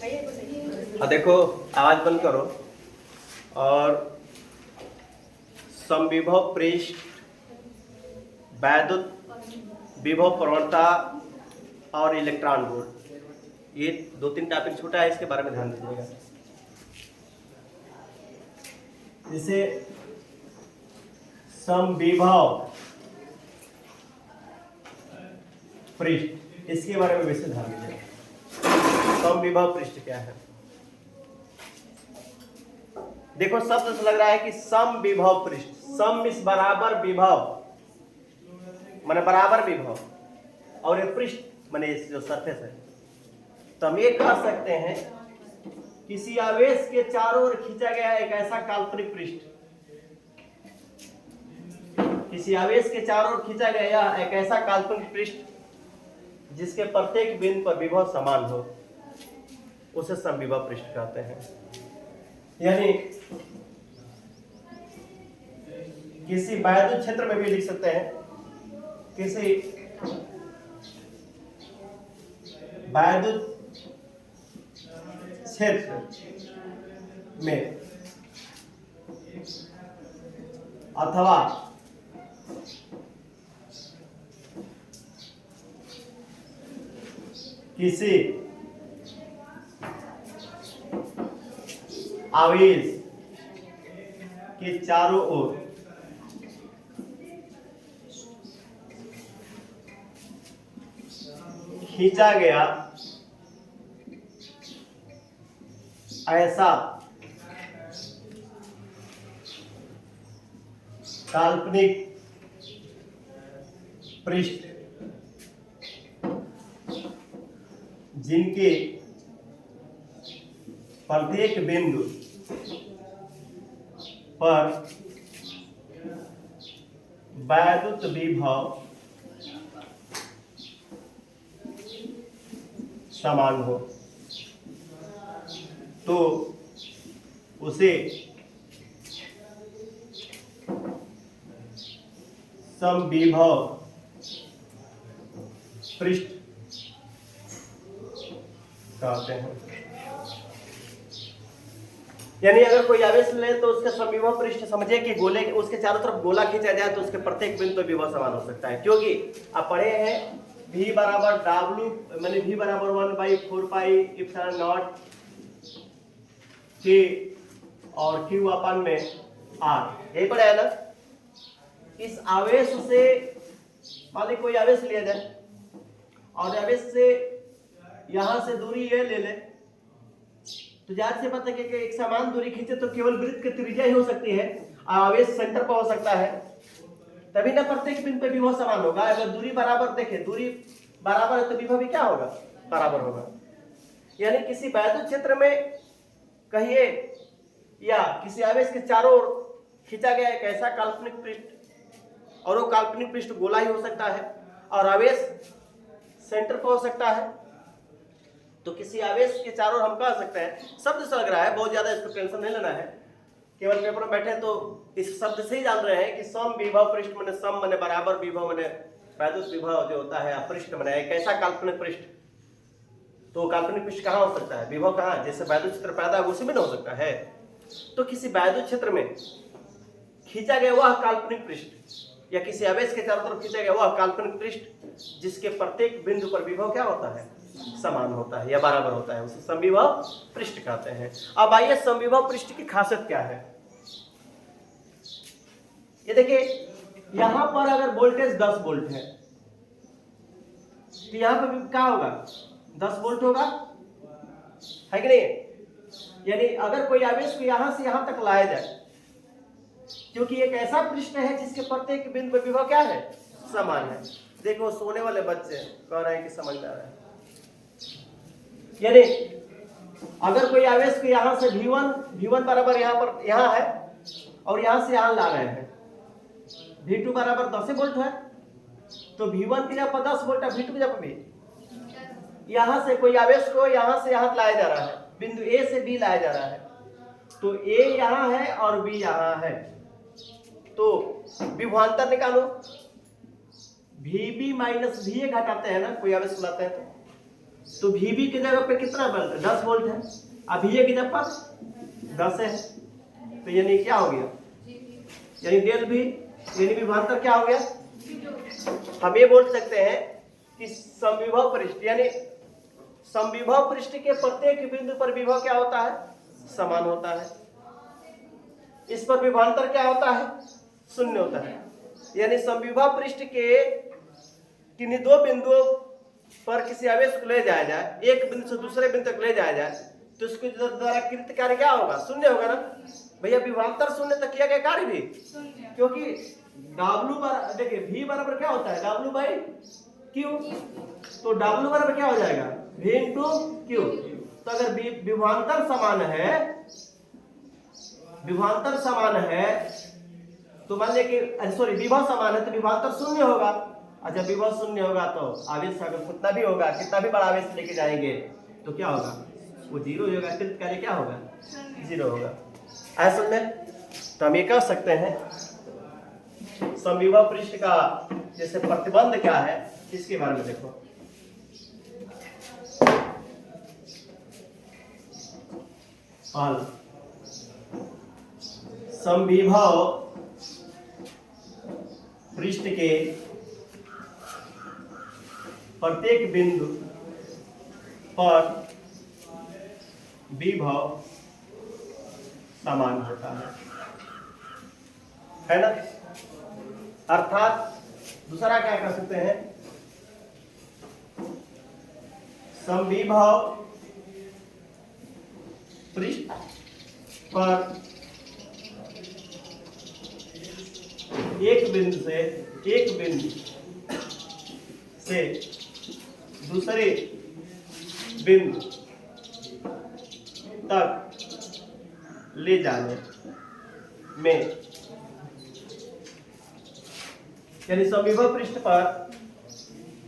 देखो, आवाज बंद करो। और समविभव पृष्ठ, वैद्युत विभव प्रवणता और इलेक्ट्रॉन वोल्ट, ये 2-3 टॉपिक छूटा है, इसके बारे में ध्यान दीजिएगा। जैसे समविभव पृष्ठ, इसके बारे में वैसे ध्यान दीजिएगा। समविभव पृष्ठ क्या है? देखो, शब्द से लग रहा है कि समविभव पृष्ठ, सम इस बराबर विभव माने बराबर विभव, और ये पृष्ठ माने जो सरफेस है। तो हम ये कह सकते हैं किसी आवेश के चारों ओर खींचा गया एक ऐसा काल्पनिक पृष्ठ, किसी आवेश के चारों ओर खींचा गया एक ऐसा काल्पनिक पृष्ठ जिसके प्रत्येक बिंदु पर विभव समान हो, उसे समविभव पृष्ठ कहते हैं। यानी किसी वैद्युत क्षेत्र में भी लिख सकते हैं, किसी वैद्युत क्षेत्र में अथवा किसी आवेश के चारों ओर खींचा गया ऐसा काल्पनिक पृष्ठ जिनके प्रत्येक बिंदु पर वैद्युत विभव समान हो, तो उसे समविभव पृष्ठ कहते हैं। यानी अगर कोई आवेश ले तो उसका समविभव पृष्ठ समझे कि गोले, उसके चारों तरफ गोला खींचा जाए तो उसके प्रत्येक बिंदु पर विभव समान हो सकता है। क्योंकि आप पढ़े हैं V बराबर W माने V बराबर 1/4 पाई एप्सिलॉन नॉट K और Q अपन में R, यही पढ़ा है ना। इस आवेश से मान ली कोई आवेश लिया जाए और आवेश से यहां से दूरी ये ले ले, तो जांच से पता है कि एक समान दूरी खींचे तो केवल वृत्त की त्रिज्या ही हो सकती है, आवेश सेंटर पर हो सकता है, तभी ना प्रत्येक बिंदु पे विभव समान होगा। अगर दूरी बराबर देखे, दूरी बराबर है तो विभव भी क्या होगा? बराबर होगा। यानी किसी वैद्युत क्षेत्र में कहिए या किसी आवेश के चारों ओर खींचा गया एक ऐसा काल्पनिक पृष्ठ, और वो काल्पनिक पृष्ठ गोला ही हो सकता है और आवेश सेंटर पर हो सकता है, तो किसी आवेश के चारों ओर हम कह सकते हैं, शब्द से लग रहा है, बहुत ज्यादा इसको टेंशन नहीं लेना है, केवल पेपर में बैठे तो इस शब्द से ही जान रहे हैं कि समविभव पृष्ठ माने सम माने बराबर, विभव माने वैद्युत विभव जो होता है, पृष्ठ माने एक ऐसा काल्पनिक पृष्ठ। तो काल्पनिक पृष्ठ कहाँ हो सकता है? विभव कहाँ? जैसे वैद्युत क्षेत्र पैदा है उसी में ना हो सकता है। तो किसी वैद्युत क्षेत्र में खींचा गया वह काल्पनिक पृष्ठ या किसी आवेश के चारों तरफ खींचा गया वह काल्पनिक पृष्ठ जिसके प्रत्येक बिंदु पर विभव क्या होता है? समान होता है या बराबर होता है, उसे समविभव पृष्ठ कहते हैं। अब आइए समविभव पृष्ठ की खासियत क्या है। ये देखिए, यहां पर अगर वोल्टेज 10 वोल्ट है तो यहां पर क्या होगा? 10 वोल्ट होगा, है कि नहीं? यानी अगर कोई आवेश को यहां से यहां तक लाया जाए, क्योंकि एक ऐसा पृष्ठ है जिसके प्रत्येक बिंदु पर विभव क्या है? समान है। देखो, सोने वाले बच्चे कह रहे हैं कि समझ में आ रहा है। यानी अगर कोई आवेश को यहां से V1 बराबर यहां है और यहां से यहां ला रहे हैं, V2 बराबर 10 वोल्ट है, तो V1 की जगह पर 10 वोल्ट है, V2 की जगह पर भी यहां से कोई आवेश को यहां से यहां लाया जा रहा है, बिंदु A से B लाया जा रहा है, तो A यहां है और B यहां है, तो विभवांतर निकालो। VB माइनस VA घटाते हैं ना कोई आवेश लाते हैं तो तो VB की जगह पे कितना वोल्ट है? 10 वोल्ट है। अब VA की जगह पर 10 है, तो यानी क्या हो गया? यानी डेल भी यानी विभवांतर क्या हो गया? हम ये बोल सकते हैं कि समविभव पृष्ठ यानी समविभव पृष्ठ के प्रत्येक बिंदु पर विभव क्या होता है? समान होता है। इस पर विभवांतर क्या होता है? शून्य होता है। यानी समविभव पृष्ठ के किन्हीं दो बिंदुओं पर किसी आवेश को ले जाया जाए, एक बिंदु से दूसरे बिंदु तक ले जाया जाए, तो उसके द्वारा कृत कार्य क्या होगा? शून्य होगा ना भैया। विभवांतर शून्य तक किया गया कार्य भी, क्योंकि W बराबर देखिए V बराबर क्या होता है? W by Q। तो W बराबर क्या हो जाएगा? V into Q। तो अगर विभवांतर समान है तो मान लिया कि सॉरी विभव समान है तो विभवांतर शून्य होगा। अच्छा विभव शून्य होगा तो आवेश अगर कितना भी होगा, कितना भी बड़ा आवेश लेके जाएंगे तो क्या होगा? वो जीरो होगा। कृत कार्य क्या होगा? जीरो होगा। ऐसा में तो हम ये कह सकते हैं समविभव पृष्ठ का जैसे प्रतिबंध क्या है इसके बारे में देखो। हल समविभव पृष्ठ के प्रत्येक बिंदु पर विभव समान होता है ना। अर्थात दूसरा क्या कर सकते हैं? समविभव पृष्ठ पर एक बिंदु से दूसरे बिंदु तक ले जाने में यानी समविभव पृष्ठ पर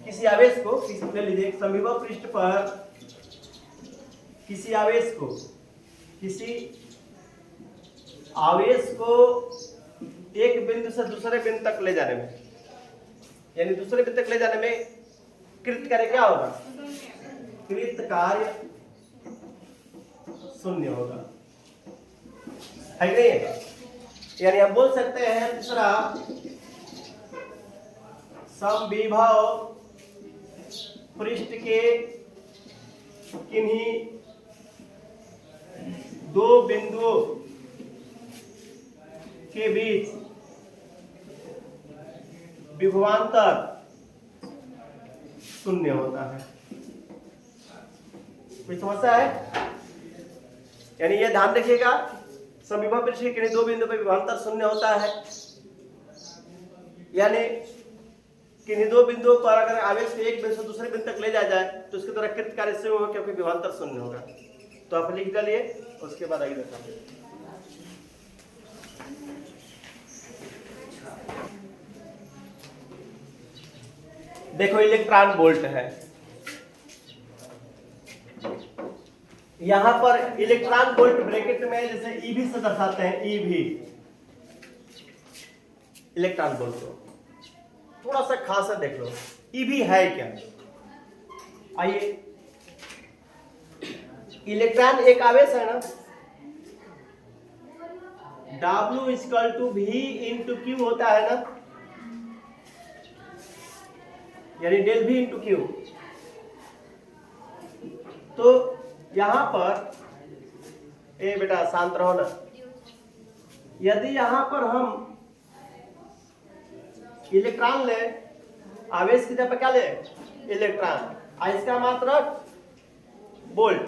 किसी आवेश को ले लीजिए। समविभव पृष्ठ पर किसी आवेश को एक बिंदु से दूसरे बिंदु तक ले जाने में यानी दूसरे बिंदु तक ले जाने में कृत कार्य क्या होगा? कृत कार्य शून्य होगा, है कि नहीं? यानी हम बोल सकते हैं दूसरा समविभव पृष्ठ के किन्हीं दो बिंदुओं के बीच विभवांतर शून्य होता है। कोई समस्या है? यानी ये ध्यान रखिएगा समविभव पृष्ठ के किन्हीं दो बिंदु पर विभवांतर शून्य होता है। यानी किन्हीं दो बिंदुओं पर अगर आवेश को एक बिंदु से दूसरे बिंदु तक ले जाया जाए तो उसके द्वारा कृत कार्य शून्य होगा क्योंकि विभवांतर शून्य होगा। तो आप लिख डालिए, उसके बाद आगे देखा। देखो इलेक्ट्रॉन वोल्ट है, यहां पर इलेक्ट्रॉन वोल्ट ब्रैकेट में जैसे ईवी से दर्शाते हैं, ईवी इलेक्ट्रॉन वोल्ट को थोड़ा सा खासा देख लो। ईवी है क्या? आइए, इलेक्ट्रॉन एक आवेश है ना, W = V × Q होता है ना, यानी डेल V × Q। तो यहां पर ए बेटा शांत रहो ना, यदि यहां पर हम इलेक्ट्रॉन ले, आवेश की जगह पे क्या ले? इलेक्ट्रॉन, और इसका मात्रक वोल्ट,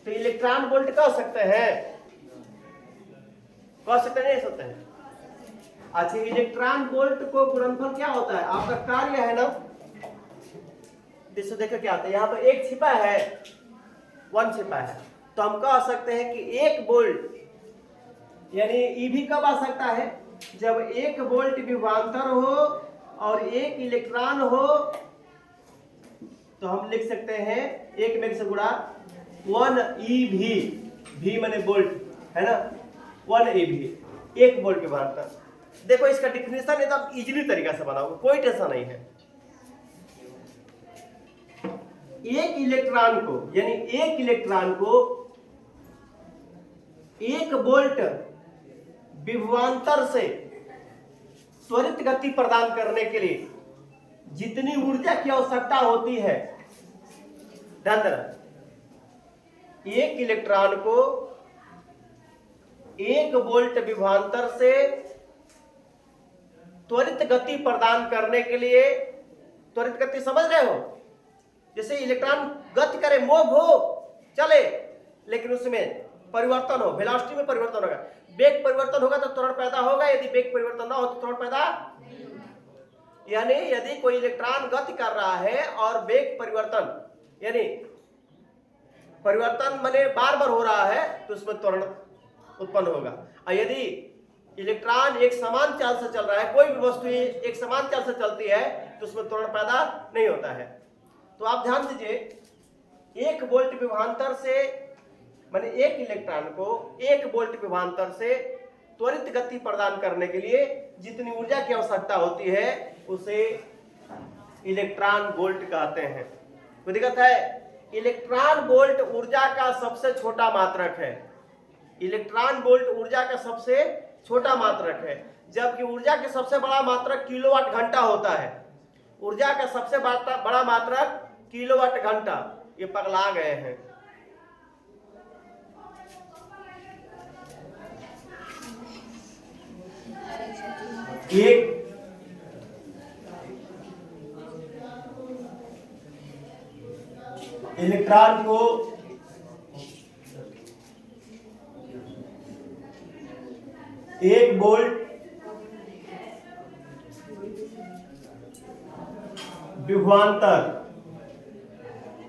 तो इलेक्ट्रॉन वोल्ट कह सकते हैं, कह सकते नहीं सकते हैं? अच्छा, इलेक्ट्रॉन वोल्ट को गुणनफल क्या होता है? आपका कार्य है ना, इससे देखो क्या आता है। यहाँ पर एक छिपा है, 1 छिपा है, तो हम कह सकते हैं कि 1 वोल्ट यानी ईवी कब आ सकता है? जब 1 वोल्ट विभवांतर हो और 1 इलेक्ट्रॉन हो, तो हम लिख सकते हैं 1 में से गुणा 1 EV, V माने वोल्ट है ना, 1 EV 1 वोल्ट विभवांतर। देखो इसका डिफिनेशन एकदम इजीली तरीका से बनाओ, कोई टेंशन नहीं है। एक इलेक्ट्रॉन को, यानी एक इलेक्ट्रॉन को 1 वोल्ट विभवांतर से त्वरित गति प्रदान करने के लिए जितनी ऊर्जा की आवश्यकता होती है, ध्यान देना, एक इलेक्ट्रॉन को 1 वोल्ट विभवांतर से त्वरित गति प्रदान करने के लिए, त्वरित गति समझ रहे हो, जैसे इलेक्ट्रॉन गति करे, मूव हो, चले, लेकिन उसमें परिवर्तन हो, वेलोसिटी में परिवर्तन होगा, वेग परिवर्तन होगा तो त्वरण पैदा होगा, यदि वेग परिवर्तन ना हो तो त्वरण पैदा, यानी यदि कोई इलेक्ट्रॉन गति कर रहा है और वेग परिवर्तन, यानी परिवर्तन माने बार बार हो रहा है, तो उसमें त्वरण उत्पन्न होगा। और यदि इलेक्ट्रॉन एक समान चाल से चल रहा है, कोई भी वस्तु एक समान चाल से चलती है, तो उसमें त्वरण पैदा नहीं होता है। तो आप ध्यान दीजिए, 1 वोल्ट विभवांतर से, माने एक इलेक्ट्रॉन को 1 वोल्ट विभवांतर से त्वरित गति प्रदान करने के लिए जितनी ऊर्जा की आवश्यकता होती है उसे इलेक्ट्रॉन वोल्ट कहते हैं। कोई दिक्कत है? इलेक्ट्रॉन वोल्ट ऊर्जा का सबसे छोटा मात्रक है। इलेक्ट्रॉन वोल्ट ऊर्जा का सबसे छोटा मात्रक है, जबकि ऊर्जा के सबसे बड़ा मात्रक किलोवाट घंटा होता है। ऊर्जा का सबसे बड़ा मात्रक किलोवाट घंटा। ये पगला गए हैं। एक इलेक्ट्रॉन को एक वोल्ट विभवांतर,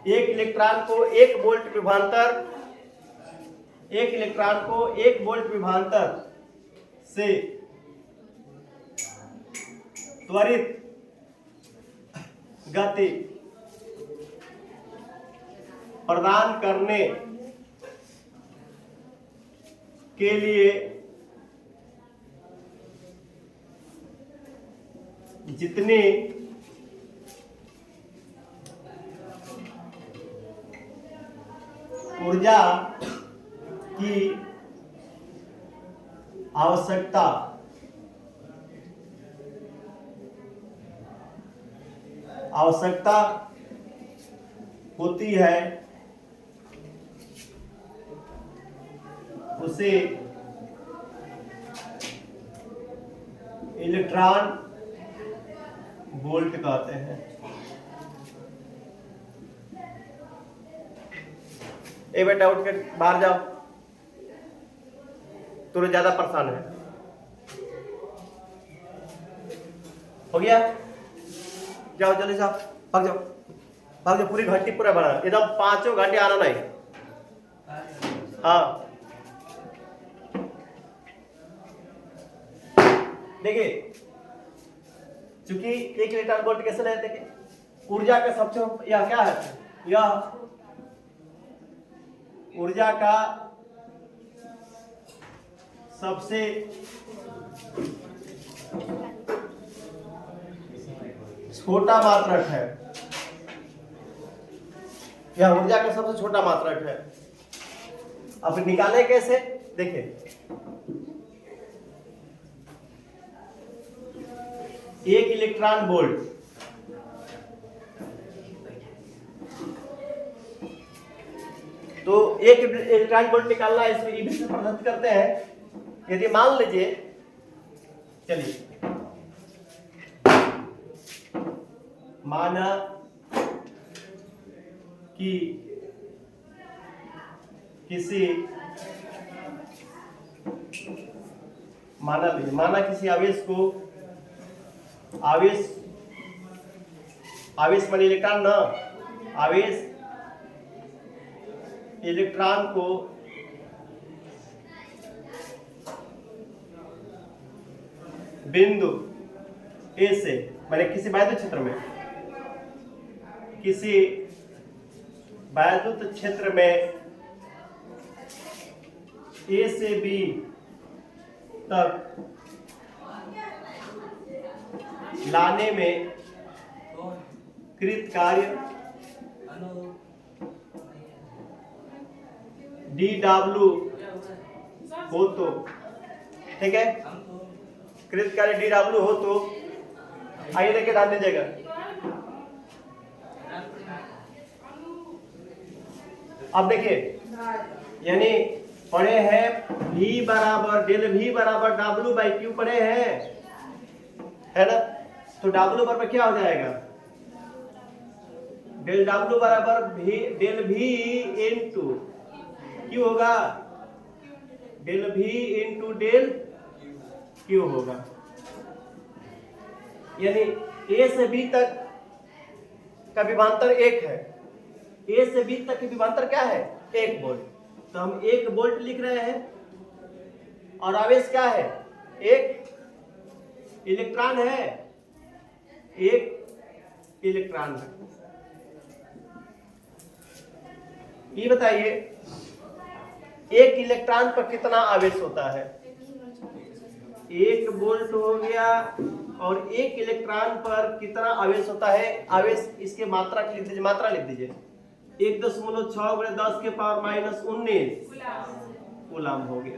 एक इलेक्ट्रॉन को 1 वोल्ट विभवांतर, एक इलेक्ट्रॉन को 1 वोल्ट विभवांतर से त्वरित गति प्रदान करने के लिए जितनी ऊर्जा की आवश्यकता होती है उसे इलेक्ट्रॉन वोल्ट कहते हैं। एक बेटा उठ के बाहर जाओ, तू ज्यादा परेशान है। हो गया? जाओ जल्दी जाओ, भाग जाओ, भाग जाओ। पूरी घंटी पूरा बना, एकदम 5 घंटे आना नहीं। हाँ देखिए, चूंकि एक इलेक्ट्रॉन वोल्ट कैसे लेते हैं, ऊर्जा का सबसे, यह क्या है, यह ऊर्जा का सबसे छोटा मात्रक है। यह ऊर्जा का सबसे छोटा मात्रक है। अब निकाले कैसे, देखिए, एक इलेक्ट्रॉन वोल्ट तो एक इलेक्ट्रॉन वोल्ट निकालना है, इसमें ईबी से प्रदर्शित करते हैं। यदि मान लीजिए, चलिए माना कि किसी, माना किसी आवेश को, आवेश माने इलेक्ट्रॉन ना, आवेश इलेक्ट्रॉन को बिंदु ए से, माने किसी वैद्युत क्षेत्र में, किसी वैद्युत क्षेत्र में ए से बी तक लाने में कृत कार्य डी डब्ल्यू हो तो, ठीक है, कृत कार्य डी डब्ल्यू हो तो आइए लेके डाल दीजिएगा। अब देखिए, यानी पढ़े हैं V बराबर डेल V बराबर डब्ल्यू बाई क्यू पढ़े हैं, है ना। तो डब्ल्यू बराबर क्या हो जाएगा, डेल डब्ल्यू बराबर डेल V इंटू क्यू होगा, del V into del Q होगा। यानी A से B तक का विभवांतर 1 है, A से B तक की विभवांतर क्या है, 1 वोल्ट। तो हम 1 वोल्ट लिख रहे हैं और आवेश क्या है, 1 इलेक्ट्रॉन है, 1 इलेक्ट्रॉन है। ये बताइए 1 इलेक्ट्रॉन पर कितना आवेश होता है, 1 वोल्ट हो गया, और 1 इलेक्ट्रॉन पर कितना आवेश होता है, आवेश इसके मात्रा लिख दीजिए, मात्रा लिख दीजिए 1.6 × 10⁻⁻19 कूलम हो गया।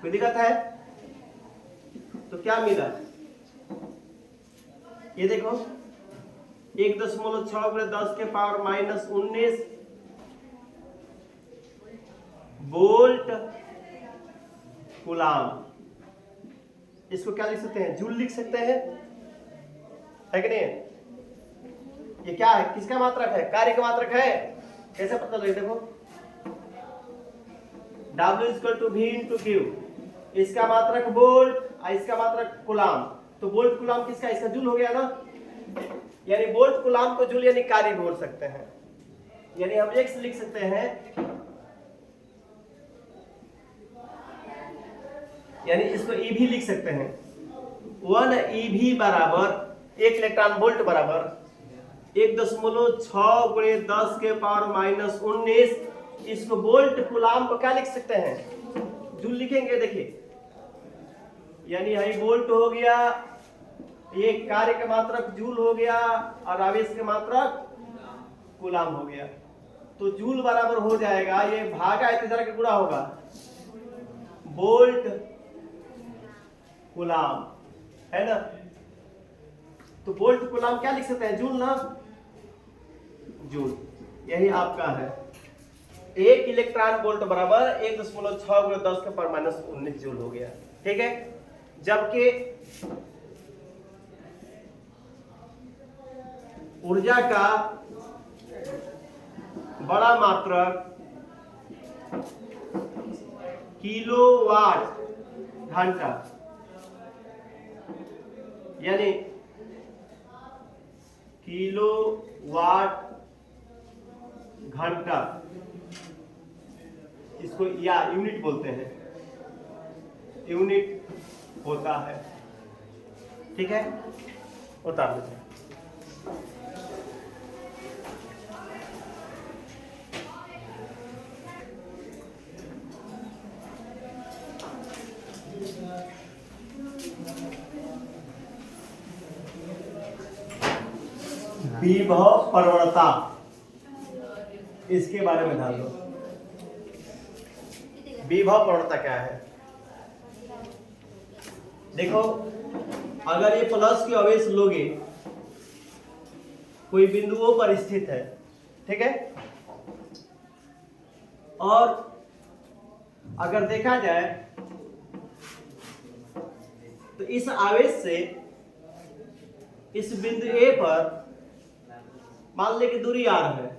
कोई दिक्कत है, तो क्या मिला, ये देखो 1.6 × 10⁻⁻19 वोल्ट कूलम। इसको क्या लिख सकते हैं, जूल लिख सकते हैं, है कि नहीं। ये क्या है, किसका मात्रक है, कार्य का मात्रक है। कैसे पता लगे, देखो W = V × Q, इसका मात्रक वोल्ट और इसका मात्रक कूलम। तो वोल्ट कूलम किसका, इसका जूल हो गया ना। यानी वोल्ट कूलम को जूल यानी कार्य बोल सकते हैं। यानी हम एक लिख सकते हैं, यानी इसको EV लिख सकते हैं, 1 EV बराबर 1 इलेक्ट्रॉन वोल्ट बराबर 1.6 × 10⁻⁻19। इसको वोल्ट कूलम को क्या लिख सकते हैं, जूल लिखेंगे। देखिए यानी हाई वोल्ट हो गया, ये कार्य का मात्रक जूल हो गया और आवेश का मात्रक कूलम हो गया। तो जूल बराबर हो जाएगा, ये भागा है तीसरा का गुणा होगा, वोल्ट कूलम, है ना। तो वोल्ट कूलम क्या लिख सकते हैं, जूल ना, जूल। यही आपका है 1 इलेक्ट्रॉन वोल्ट बराबर 1.6 × 10⁻⁻19 जूल हो गया, ठीक है। जबकि ऊर्जा का बड़ा मात्रक किलोवाट घंटा, यानी किलोवाट घंटा, इसको या यूनिट बोलते हैं, यूनिट होता है, ठीक है। उतार देते हैं। विभव प्रवणता, इसके बारे में ध्यान दो। विभव प्रवणता क्या है, देखो अगर ये प्लस की आवेश लोगे, कोई बिंदुओं पर स्थित है, ठीक है, और अगर देखा जाए तो इस आवेश से इस बिंदु A पर मान ले कि दूरी R है,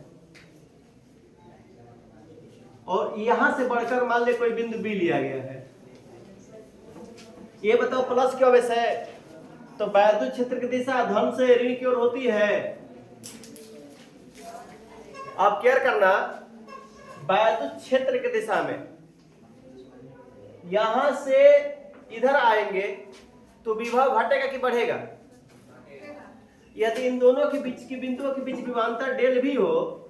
और यहां से बढ़कर मान ले कोई बिंदु B लिया गया है। ये बताओ प्लस की आवेश है तो वैद्युत क्षेत्र की दिशा धन से ऋण की ओर होती है। आप केयर करना, वैद्युत क्षेत्र की दिशा में यहां से इधर आएंगे तो विभव घटेगा कि बढ़ेगा। यदि इन दोनों के बीच की बिंदुओं के बीच विभवांतर डेल भी हो,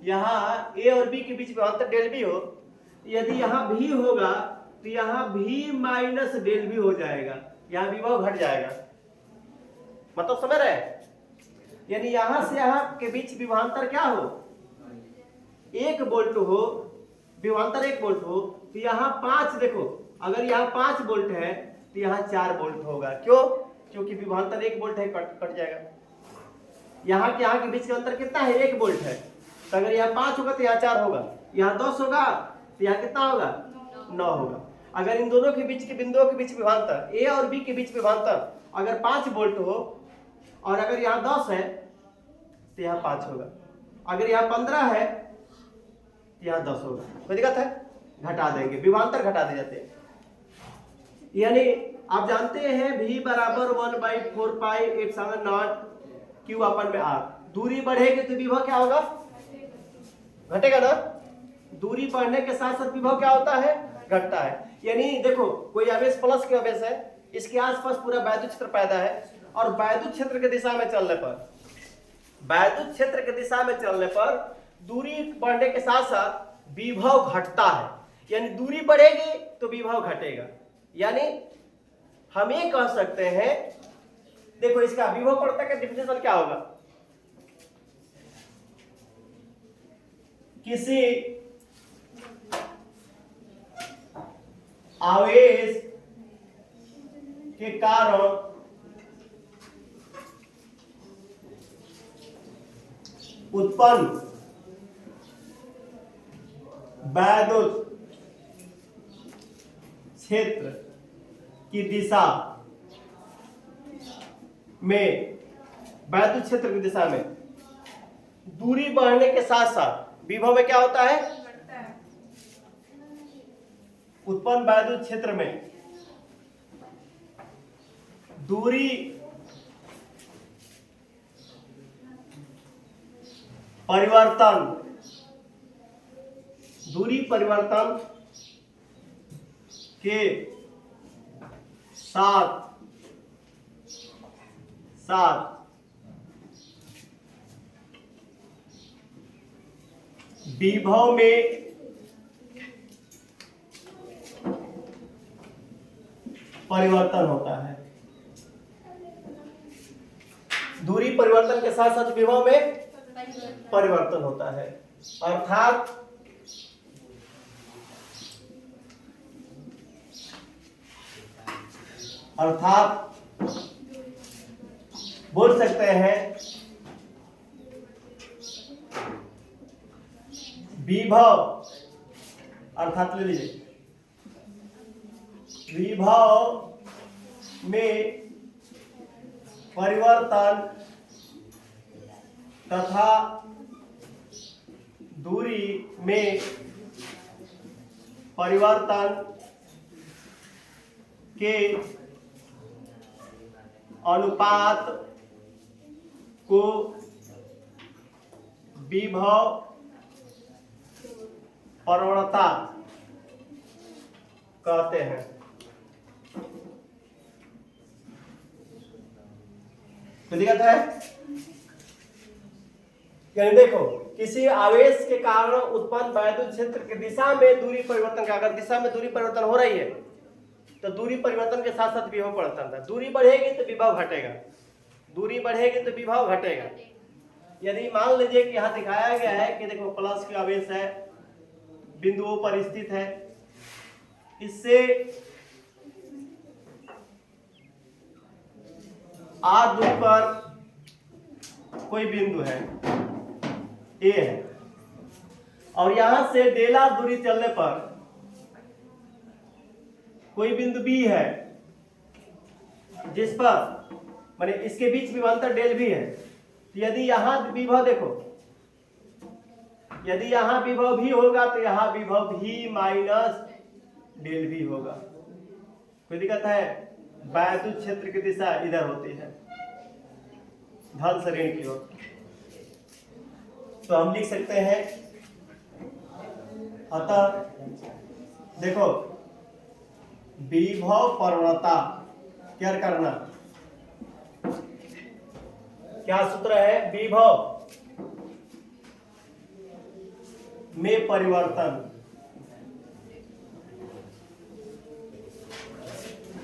यहाँ A और B के बीच विभवांतर डेल भी हो, यदि यहाँ भी होगा तो यहाँ भी माइनस डेल भी हो जाएगा, यहाँ विभव घट जाएगा। मतलब समझ रहे हैं, यानी यहाँ से यहाँ के बीच विभवांतर क्या हो, 1 वोल्ट हो, विभवांतर 1 वोल्ट हो, तो यहाँ 5, देखो अगर यहाँ 5 वोल्ट है तो यहाँ 4 वोल्ट होगा। क्यों? क्योंकि विभवांतर 1 वोल्ट है, कट जाएगा। यहाँ के बीच का अंतर कितना है? 1 वोल्ट है। तो अगर यहाँ 5 होगा तो यहाँ 4 होगा, यहाँ 10 होगा तो यहाँ कितना होगा? 9 होगा। अगर इन दोनों के बीच के बिंदुओं के बीच विभवांतर, ए और बी के बीच विभवांतर अगर 5 वोल्ट हो और अगर यहाँ 10 है तो यहाँ 5 होगा, अगर यहाँ 15 है तो यहाँ 10 होगा। कोई दिक्कत है? घटा देंगे, विभवांतर घटा दे जाते हैं। यानी आप जानते हैं V बराबर 1/4 पाई एप्सिलॉन नॉट Q अपन में R। दूरी बढ़ेगी तो विभव क्या होगा? घटेगा ना। दूरी बढ़ने के साथ साथ विभव क्या होता है? घटता है। यानी देखो कोई आवेश प्लस के आवेश है, इसके आसपास पूरा वैद्युत क्षेत्र पैदा है और वैद्युत क्षेत्र की दिशा में चलने पर, वैद्युत क्षेत्र की दिशा में चलने पर दूरी बढ़ने के साथ साथ विभव घटता है। यानी दूरी बढ़ेगी तो विभव घटेगा। यानी हम ये कह सकते हैं, देखो इसका विभव पड़ता का डिफिनेशन क्या होगा? किसी आवेश के कारण उत्पन्न वैद्युत क्षेत्र की दिशा में, वैद्युत क्षेत्र की दिशा में दूरी बढ़ने के साथ साथ विभव में क्या होता है? उत्पन्न वैद्युत क्षेत्र में दूरी परिवर्तन, दूरी परिवर्तन के साथ विभव में परिवर्तन होता है। दूरी परिवर्तन के साथ साथ विभव में परिवर्तन होता है। अर्थात बोल सकते हैं विभव, अर्थात ले लीजिए, विभव में परिवर्तन तथा दूरी में परिवर्तन के अनुपात को विभव प्रवणता कहते हैं। तो दिक्कत है? यानी देखो किसी आवेश के कारण उत्पन्न वैद्युत क्षेत्र की दिशा में दूरी परिवर्तन का, अगर दिशा में दूरी परिवर्तन हो रही है तो दूरी परिवर्तन के साथ साथ विभव परिवर्तन था। दूरी बढ़ेगी तो विभव घटेगा, दूरी बढ़ेगी तो विभव घटेगा। यदि मान लीजिए कि यहाँ दिखाया गया है कि देखो प्लस का आवेश है, बिंदुओं पर स्थित है, इससे आर दूरी पर कोई बिंदु है ए है और यहां से डेला दूरी चलने पर कोई बिंदु बी है जिस पर माने इसके बीच विभवांतर डेल भी है। तो यदि यहां विभव देखो, यदि यहां विभव भी होगा तो यहां विभव भी माइनस डेल भी होगा। कोई दिक्कत है? वैद्युत क्षेत्र की दिशा इधर होती है, धन से ऋण की ओर। तो हम लिख सकते हैं, अतः देखो विभव प्रवणता क्या करना, क्या सूत्र है? विभव में परिवर्तन,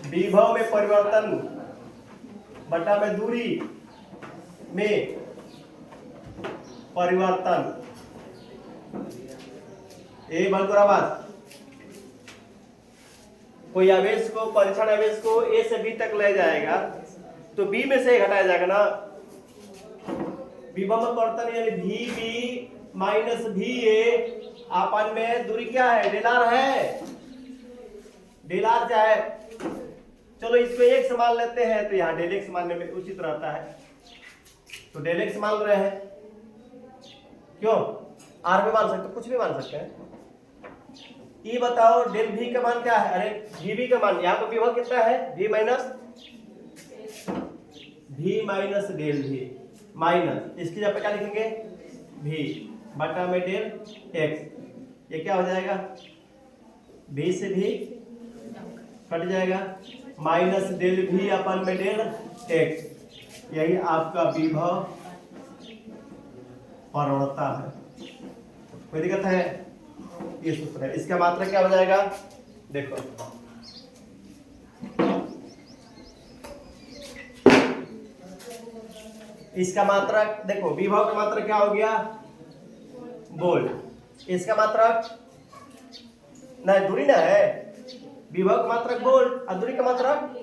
विभव में परिवर्तन बटा में दूरी में परिवर्तन ए बलकुराबाद कोई आवेश को, परीक्षण आवेश को ए से बी तक ले जाएगा तो बी में से घटाया जाएगा ना। विभव में परिवर्तन यानी V B minus V A, आपन में दूरी क्या है, डेल आर है। डेल आर क्या है, चलो इसको एक से मान लेते हैं तो यहाँ डेल एक्स मानने में उचित रहता है, तो डेल एक्स मान रहे हैं। क्यों, आर में मान सकते, कुछ भी मान सकते हैं। ये बताओ डेल भी का मान क्या है, अरे वी बी का मान, यहाँ पर विभव कितना है, वी माइनस डेल भी माइनस इसकी जगह पे क्या लिखेंगे, भी बटा में डेल एक्स। ये क्या हो जाएगा, भी से भी कट जाएगा, माइनस डेल भी अपन में डेल एक्स। यही आपका विभव प्रवणता है। कोई दिक्कत है, ये सूत्र है। इसका मात्रा क्या हो जाएगा, देखो इसका मात्रा देखो, विभव का मात्रा क्या हो गया, वोल्ट। इसका मात्रा ना दूरी ना है, विभव का मात्रक वोल्ट और दूरी का मात्रक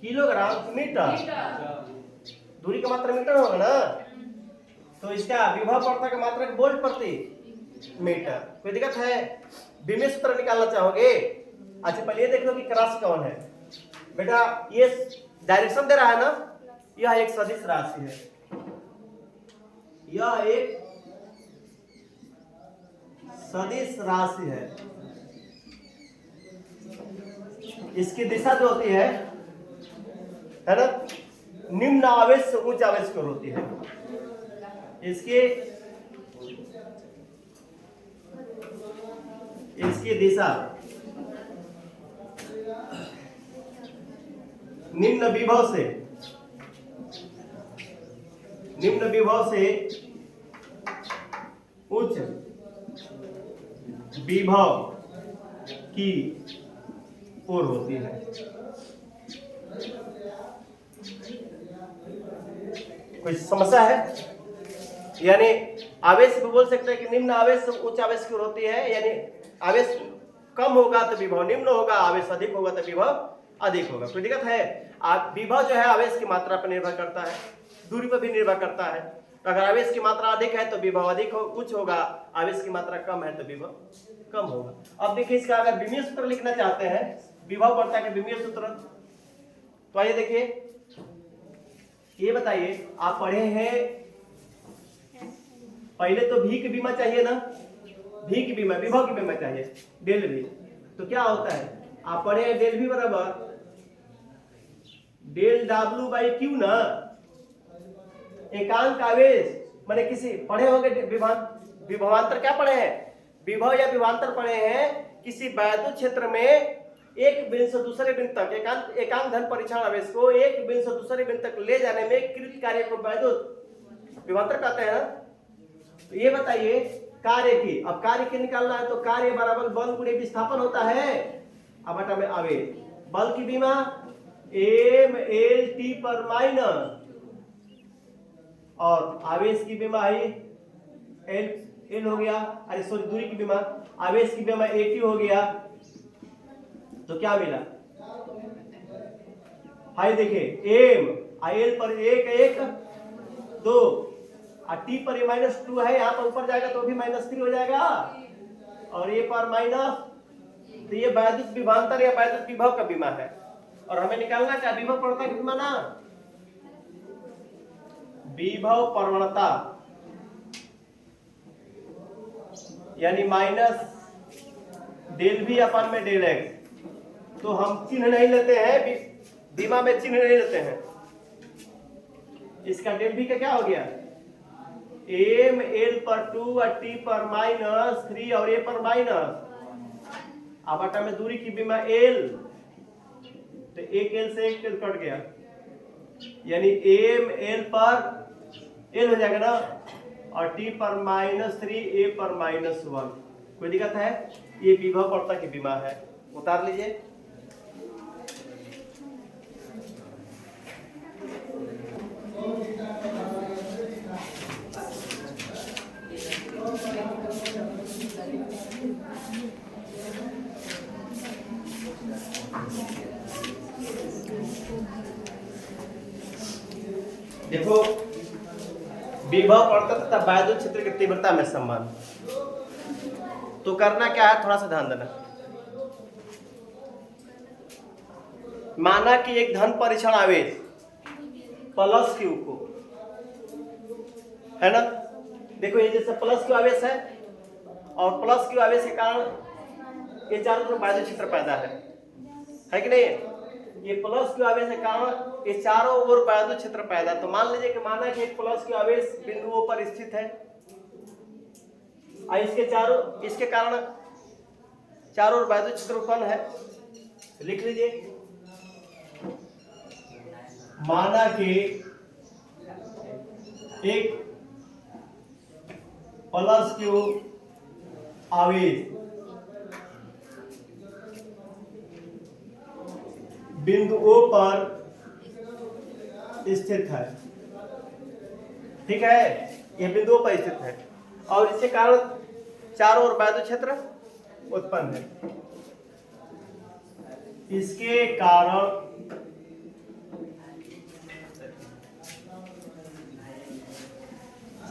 किलोग्राम मीटर। दूरी का मात्रक मीटर होगा ना, तो इसका विभव प्रवणता का मात्रक वोल्ट प्रति मीटर। कोई दिक्कत है, विमेय सूत्र निकालना चाहोगे। अच्छा पहले ये देख लो कि क्रॉस कौन है। बेटा ये डायरेक्शन दे रहा है ना, यह एक सदिश राशि है, यह एक सदिश राशि है। इसकी दिशा जो होती है ना, निम्न आवेश से उच्च आवेश की ओर होती है। इसकी दिशा निम्न विभव से उच्च विभव की ओर होती है। कोई समस्या है, यानी आवेश भी बोल सकते हैं कि निम्न आवेश से उच्च आवेश की ओर होती है, यानी आवेश कम होगा तो विभव निम्न होगा, आवेश अधिक होगा तो विभव अधिक होगा। कोई दिक्कत है, विभव जो है आवेश की मात्रा पर निर्भर करता है, दूरी पर भी निर्भर करता है। तो अगर आवेश की मात्रा अधिक है तो विभव अधिक उच्च होगा, आवेश की मात्रा कम है तो विभव कम होगा। अब देखिए इसका अगर विमीय सूत्र लिखना चाहते हैं, विभव प्रवणता के विमीय सूत्र, तो आइए देखिए, ये बताइए आप पढ़े हैं, पहले तो भी की बीमा चाहिए ना, भी की बीमा, विभव की बीमा चाहिए, डेल भी। तो क्या होता है, आप पढ़े हैं डेल भी बराबर डेल डब्ल्यू बाई क्यू ना, एकांक आवेश माने किसी, पढ़े होंगे विभवांतर, क्या पढ़े हैं, विभव या विभवांतर पढ़े हैं, किसी वैद्युत क्षेत्र में एक बिंदु से दूसरे बिंदु तक एकांक धन परीक्षण आवेश को एक बिंदु से दूसरे बिंदु तक ले जाने में कृत कार्य को वैद्युत विभवांतर कहते हैं ना। तो ये बताइए कार्य की, अब कार्य की निकालना है तो कार्य बराबर बल गुणे विस्थापन होता है, अब बटा में आवेश। बल की बीमा एम एल टी पर माइनस, और आवेश की बीमा है एल हो गया, अरे सॉरी दूरी की बीमा, आवेश की बीमा ए टी हो गया। तो क्या मिला, हाय देखिए एम एल पर एक एक दो, टी पर ए माइनस टू है, यहाँ पर ऊपर जाएगा तो भी माइनस थ्री हो जाएगा, और ए पर माइनस, तो ये वैद्युत विभवांतर या वैद्युत विभव का बीमा है। और हमें निकालना क्या, विभव प्रवणता की बीमा ना, विभव प्रवणता यानी माइनस डेल भी अपन में डेल एक्स। तो हम चिन्ह नहीं लेते हैं, बीमा में चिन्ह नहीं लेते हैं। इसका डेल भी का क्या हो गया, एम एल पर टू और टी पर माइनस थ्री और ए पर माइनस, अब बटा में दूरी की बीमा एल, तो एक एल से एक एल कट गया, यानी एम एल पर एल हो जाएगा ना, और टी पर माइनस थ्री ए पर माइनस वन। कोई दिक्कत है, ये विभव प्रवणता की बीमा है, उतार लीजिए। देखो विभव पड़ता तथा वैद्युत क्षेत्र की तीव्रता में संबंध। तो करना क्या है, थोड़ा सा ध्यान देना। माना कि एक धन परीक्षण आवेश प्लस क्यू को, है ना, देखो ये जैसे प्लस क्यू आवेश है और प्लस क्यू आवेश के कारण ये चारों तरफ वैद्युत क्षेत्र पैदा है कि नहीं? ये प्लस क्यू आवेश के कारण ये चारों ओर वैद्युत क्षेत्र पैदा। तो मान लीजिए कि माना कि एक प्लस क्यू आवेश बिंदुओं पर स्थित है और इसके कारण चारों ओर वैद्युत क्षेत्र उत्पन्न है। लिख लीजिए, माना कि एक प्लस क्यू आवेश बिंदुओं पर स्थित है, ठीक है, यह बिंदुओं पर स्थित है और इसके कारण चारों ओर वैद्युत क्षेत्र उत्पन्न है। इसके कारण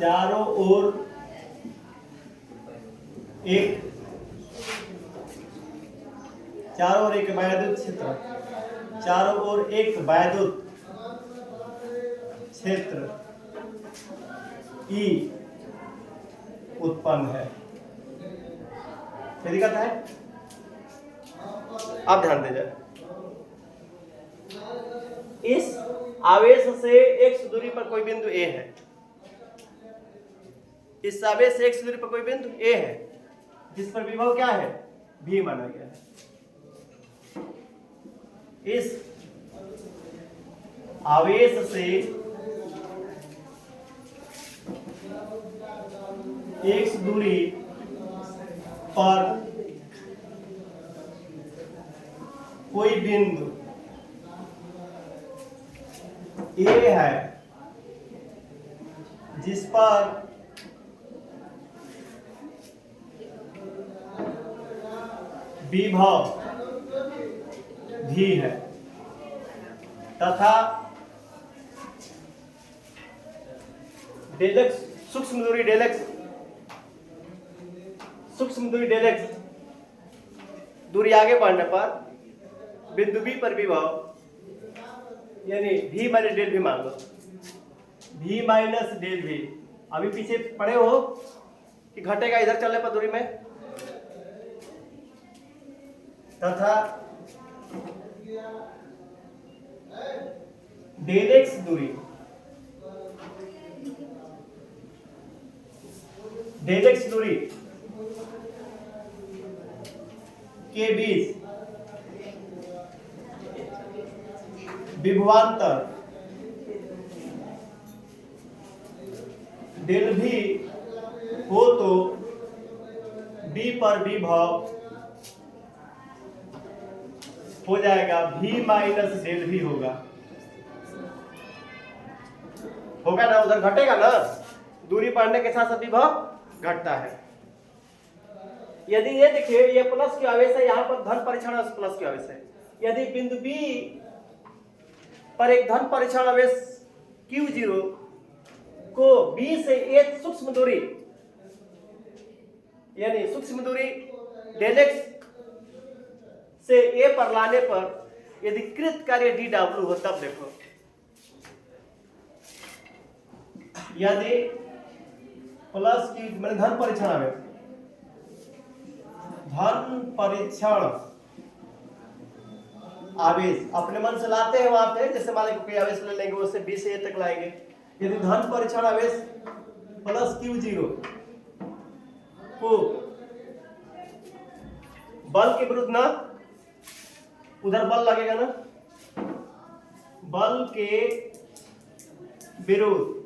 चारों ओर एक वैद्युत क्षेत्र, चारों ओर एक वैद्युत क्षेत्र ई उत्पन्न है। क्या दिक्कत है? अब ध्यान दीजिए, इस आवेश से x दूरी पर कोई बिंदु A है, इस आवेश से x दूरी पर कोई बिंदु A है जिस पर विभव क्या है, V माना गया है। इस आवेश से x दूरी पर कोई बिंदु A है जिस पर विभव भी है तथा डेल सूक्ष्म दूरी डेल एक्स दूरी आगे बढ़ने पर बिंदु बी पर विभव यानी v माइनस डेल v मान लो, v माइनस डेल v। अभी पीछे पढ़े हो कि घटेगा इधर चलने पर दूरी में, तथा डेल एक्स दूरी के बीच विभवांतर डेल भी हो तो बी पर विभव हो जाएगा v माइनस डेल भी होगा ना, उधर घटेगा ना, दूरी बढ़ने के साथ साथ विभव घटता है। यदि ये देखिए ये प्लस क्यू आवेश है, यहाँ पर धन परीक्षण प्लस क्यू आवेश है, यदि बिंदु B पर एक धन परीक्षण आवेश Q0 को B से एक सूक्ष्म दूरी यानी सूक्ष्म दूरी डेल एक्स से A पर लाने पर यदि कृत कार्य dW हो, तब देखो यदि प्लस की मैंने धन परीक्षण आवेश अपने मन से लाते हैं वहां पे, जैसे मान लो कोई आवेश ले लेंगे उससे B से A तक लाएंगे। यदि धन परीक्षण आवेश प्लस Q0 को बल के विरुद्ध ना, उधर बल लगेगा ना, बल के विरुद्ध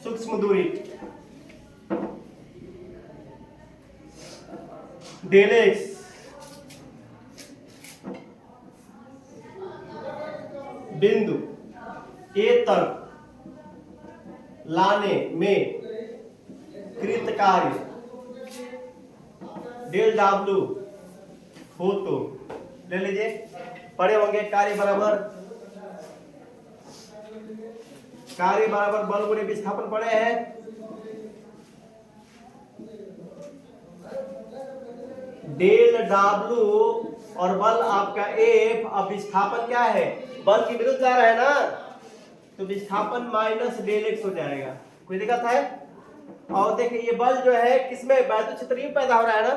सूक्ष्म दूरी डेल एक्स बिंदु A तक लाने में कृत कार्य डेल W हो तो ले लीजिए पढ़े होंगे कार्य बराबर बल गुणे विस्थापन पढ़े हैं। डेल डब्ल्यू और बल आपका एफ, अब विस्थापन क्या है, बल की विरुद्ध जा रहा है ना, तो विस्थापन माइनस डेल एक्स हो जाएगा। कोई दिक्कत है? और देखिए ये बल जो है किसमें, वैद्युत क्षेत्र ई पैदा हो रहा है ना,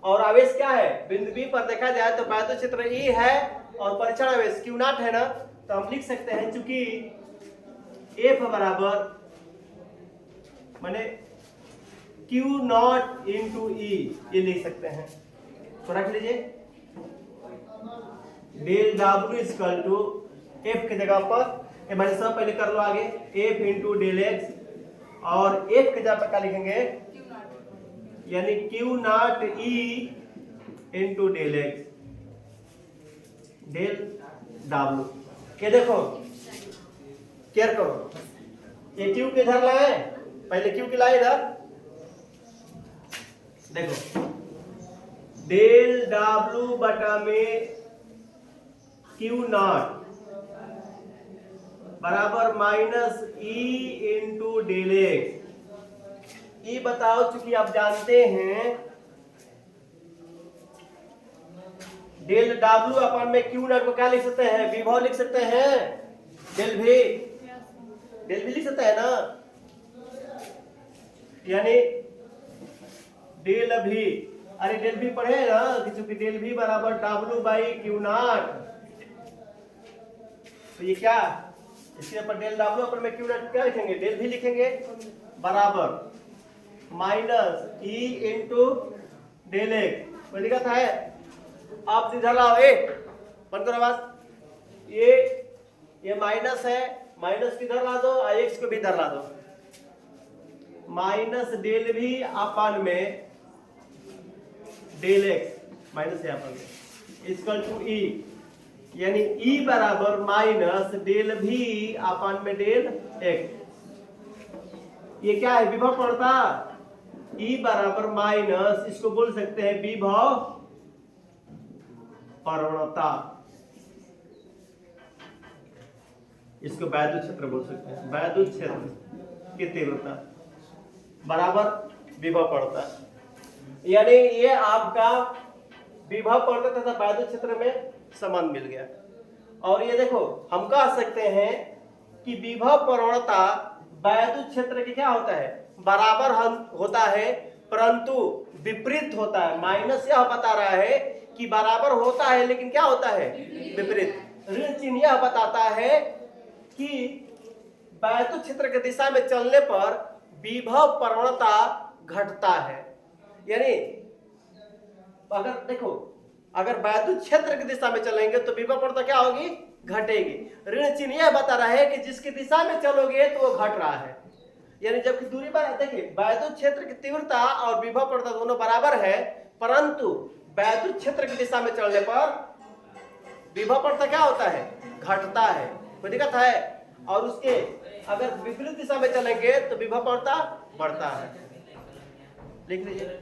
और आवेश क्या है, बिंदु बी पर देखा जाए तो वैद्युत क्षेत्र ई है और परीक्षण आवेश क्यू नॉट है ना, तो हम लिख सकते हैं चूंकि एफ बराबर माने क्यू नॉट इंटू ई, ये लिख सकते हैं। तो रख लीजिए del W equal to F की जगह पर भाई सब पहले कर लो आगे, एफ इंटू डेल एक्स, और एफ की जगह पर क्या लिखेंगे, यानी Q not E into del X del W. ये देखो केयर करो, ये क्यू किधर लाए, पहले क्यू की लाए इधर, देखो डेल डब्ल्यू बटा में क्यू नॉट बराबर minus E into del X. ये बताओ, चूंकि आप जानते हैं डेल डब्ल्यू अपन में क्यू नॉट को क्या लिख सकते हैं, विभव लिख सकते हैं, डेल भी लिख सकते हैं ना, यानी डेल भी, अरे डेल भी पढ़े ना कि चूंकि डेल भी बराबर डब्ल्यू बाई क्यू नॉट, तो ये क्या, इसके ऊपर डेल डब्ल्यू अपन में क्यू नॉट क्या लिखेंगे, डेल भी लिखेंगे, बराबर minus E into del X. कोई दिक्कत है? आप इधर लाओ, ए बंद करो बात, ये माइनस है, माइनस किधर ला दो, एक्स को भी इधर ला दो, माइनस डेल भी अपन में डेल एक्स माइनस है अपन में इक्वल टू ई, यानी ई बराबर माइनस डेल भी अपन में डेल एक्स। ये क्या है, विभव पड़ता, ई बराबर माइनस, इसको बोल सकते हैं विभव प्रवणता, इसको वैद्युत क्षेत्र बोल सकते हैं, वैद्युत क्षेत्र की तीव्रता बराबर विभव पड़ता, यानी ये आपका विभव पड़ता तथा वैद्युत क्षेत्र में संबंध मिल गया। और ये देखो हम कह सकते हैं कि विभव प्रवणता वैद्युत क्षेत्र की क्या होता है, बराबर होता है, परंतु विपरीत होता है। माइनस यह बता रहा है कि बराबर होता है लेकिन क्या होता है, विपरीत। ऋण चिन्ह यह बताता है कि वैद्युत क्षेत्र की दिशा में चलने पर विभव प्रवणता घटता है, यानी अगर देखो अगर वैद्युत क्षेत्र की दिशा में चलेंगे तो विभव प्रवणता क्या होगी, घटेगी। ऋण चिन्ह यह बता रहा है कि जिसकी दिशा में चलोगे तो वो घट रहा है, यानी जबकि दूरी पर देखिए वैद्युत क्षेत्र की तीव्रता और विभव प्रवणता दोनों बराबर है, परंतु वैद्युत क्षेत्र की दिशा में चलने पर विभव प्रवणता क्या होता है, घटता है। कोई दिक्कत है? और उसके अगर विपरीत दिशा में चलेंगे तो विभव प्रवणता बढ़ता है। लिख लीजिए।